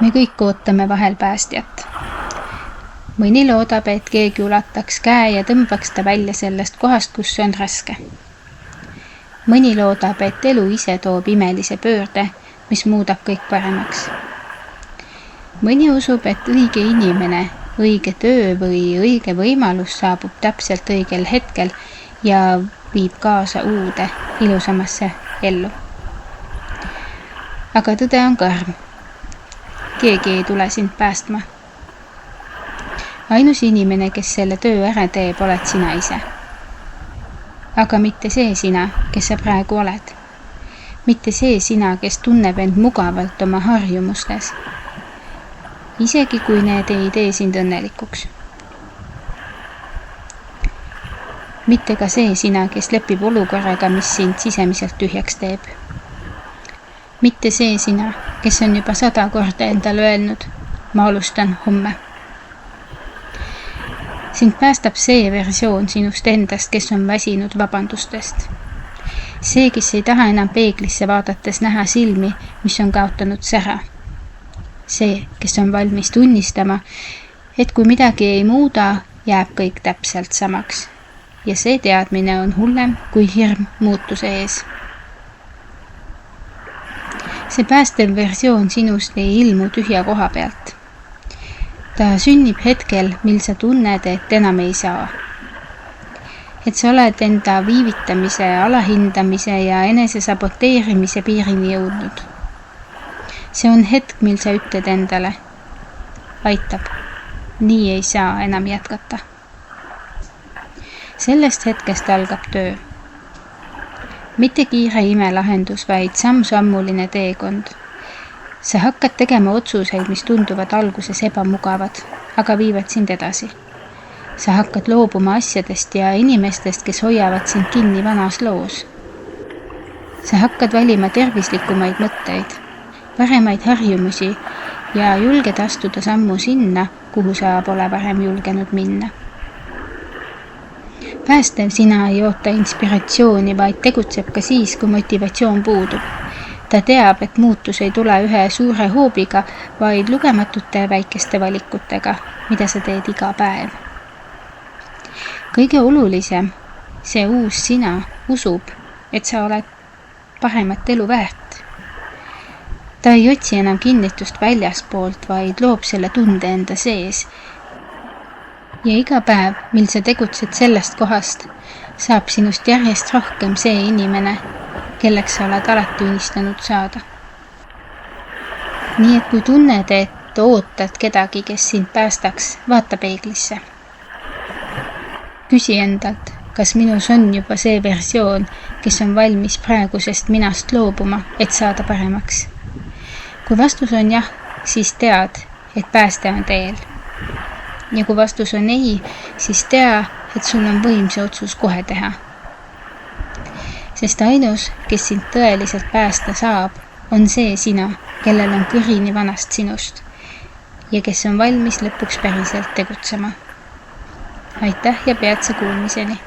Me kõik ootame vahel päästjat. Mõni loodab, et keegi ulataks käe ja tõmbaks ta välja sellest kohast, kus see on raske. Mõni loodab, et elu ise toob imelise pöörde, mis muudab kõik paremaks. Mõni usub, et õige inimene, õige töö või õige võimalus saabub täpselt õigel hetkel ja viib kaasa uude, ilusamasse ellu. Aga tõde on karm. Keegi ei tule sind päästma. Ainus inimene, kes selle töö ära teeb, oled sina ise. Aga mitte see sina, kes sa praegu oled. Mitte see sina, kes tunneb end mugavalt oma harjumustes. Isegi kui need ei tee sind õnnelikuks. Mitte ka see sina, kes lepib olukorraga, mis sind sisemiselt tühjaks teeb. Mitte see sina, kes on juba 100 korda endale öelnud, ma alustan homme. Sind päästab see versioon sinust endast, kes on väsinud vabandustest. See, kes ei taha enam peeglisse vaadates näha silmi, mis on kaotanud sära. See, kes on valmis tunnistama, et kui midagi ei muuda, jääb kõik täpselt samaks. Ja see teadmine on hullem kui hirm muutuse ees. See päästev versioon sinust ei ilmu tühja koha pealt. Ta sünnib hetkel, mil sa tunned, et enam ei saa. Et sa oled enda viivitamise, alahindamise ja enese saboteerimise piirini jõudnud. See on hetk, mil sa ütled endale, aitab, nii ei saa enam jätkata. Sellest hetkest algab töö. Mitte kiire imelahendus, vaid samm-sammuline teekond. Sa hakkad tegema otsuseid, mis tunduvad alguses ebamugavad, aga viivad sind edasi. Sa hakkad loobuma asjadest ja inimestest, kes hoiavad sind kinni vanas loos. Sa hakkad valima tervislikumaid mõtteid, paremaid harjumusi ja julged astuda sammu sinna, kuhu sa pole varem julgenud minna. Päästev sina ei oota inspiratsiooni, vaid tegutseb ka siis, kui motivatsioon puudub. Ta teab, et muutus ei tule ühe suure hoobiga, vaid lugematute väikeste valikutega, mida sa teed iga päev. Kõige olulisem, see uus sina usub, et sa oled paremat elu väärt. Ta ei otsi enam kinnitust väljaspoolt, vaid loob selle tunde enda sees. Ja iga päev, mil sa tegutsed sellest kohast, saab sinust järjest rohkem see inimene, kelleks sa oled alati unistanud saada. Nii et kui tunned, et ootad kedagi, kes sind päästaks, vaata peeglisse. Küsi endalt, kas minus on juba see versioon, kes on valmis praegusest minast loobuma, et saada paremaks. Kui vastus on jah, siis tead, et pääste on teel. Ja kui vastus on ei, siis tea, et sul on võim see otsus kohe teha. Sest ainus, kes sind tõeliselt päästa saab, on see sina, kellel on kõrini vanast sinust ja kes on valmis lõpuks päriselt tegutsema. Aitäh ja peatse kuulmiseni!